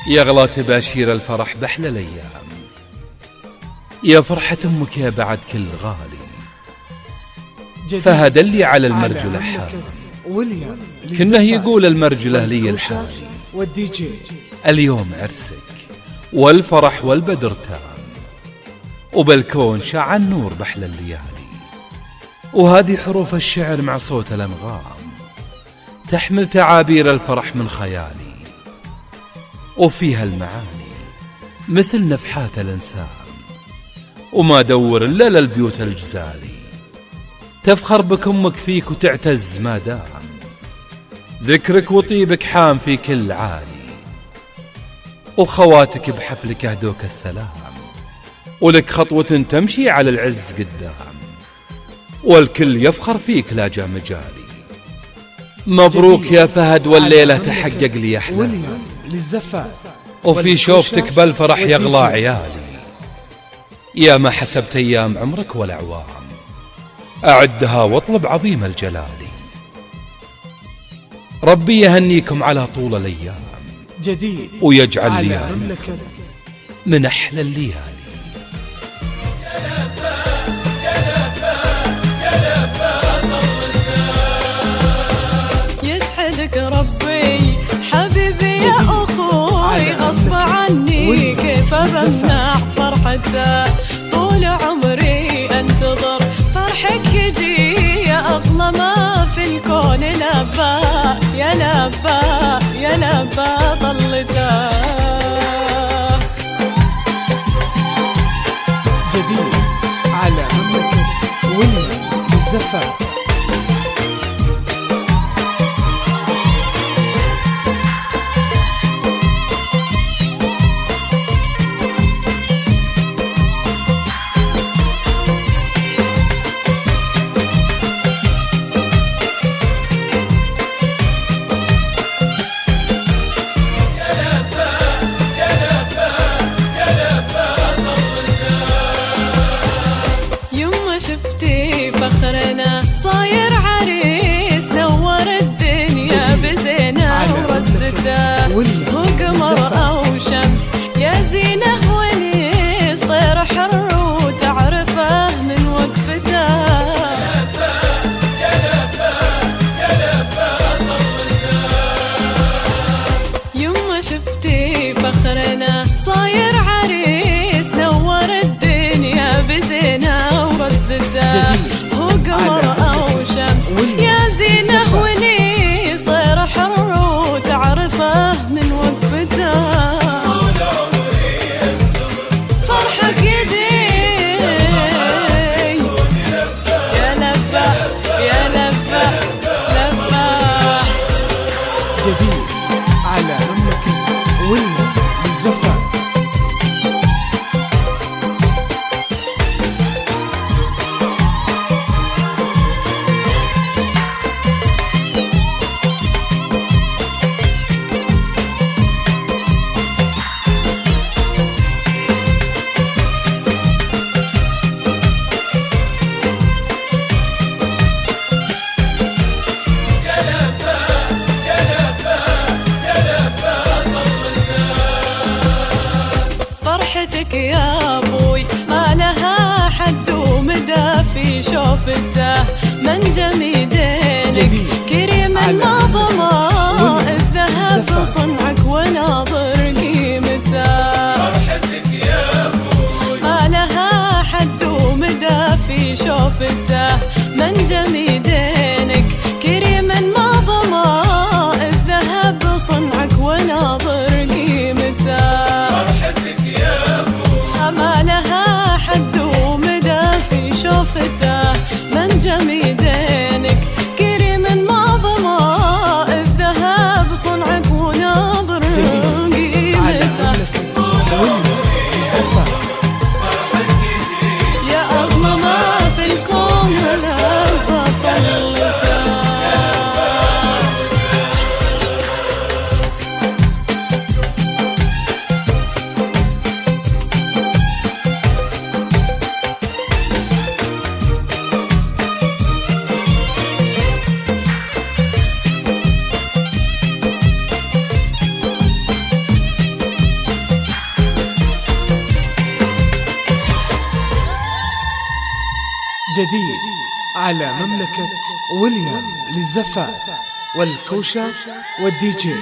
يغلى تباشير الفرح بأحلى الأيام، يا فرحة أمك يا بعد كل غالي. فهد اللي على المرجلة حالي، كنه يقول المرجلة لي الحالي. اليوم عرسك والفرح والبدر تام، وبالكون شع النور بأحلى الليالي. وهذه حروف الشعر مع صوت الأنغام تحمل تعابير الفرح من خيالي، وفيها المعاني مثل نفحات الإنسان، وما دور إلا للبيوت الجزالي. تفخر بك أمك فيك وتعتز ما دام ذكرك وطيبك حام في كل عالي. وخواتك بحفلك أهدوك السلام، ولك خطوة تمشي على العز قدام، والكل يفخر فيك لا جا مجالي. مبروك يا فهد والليلة تحقق لي أحلامي، وفي شوفتك بالفرح يغلى عيالي. يا ما حسبت أيام عمرك والأعوام، أعدها واطلب عظيم الجلال. ربي يهنيكم على طول الأيام ويجعل ليالي من أحلى الليالي. يسعدك ربي حبيبي يا أخوي، غصب عني كيف بمنع فرحته. طول عمري أنتظر فرحك يجي، يا أغلى ما في الكون. لبى يا لبى يا لبى ظلته. جديد على مملكة ويليام للزفاف. شفتي فخرنا صاير عريس، نور الدنيا بزينة ورزته. هو قمر أو شمس يا زينه ونيس، طير حر وتعرفه من وقفته. يما شفتي فخرنا صاير عريس، نور الدنيا بزينة ورزته. هو قمر أو شمس يا زينه ونيس، طير حر وتعرفه من وقفته. فرحك يدي يا لبى يا لبى لبى. جديد على مملكة ويليام للزفاف. فرحتك يا أبوي ما لها حد ومدى في شوفته. من جميدينك كريم ما ضما، الذهب صنعك وناظر قيمته. فرحتك يا أبوي ما لها حد ومدى في شوفته. من جميدينك كريم ما ضما، الذهب صنعك وناظر قيمته. ما لها حد ومدى في شوفته. من جميدينك جديد على مملكة ويليام للزفاف والكوشة والدي جي.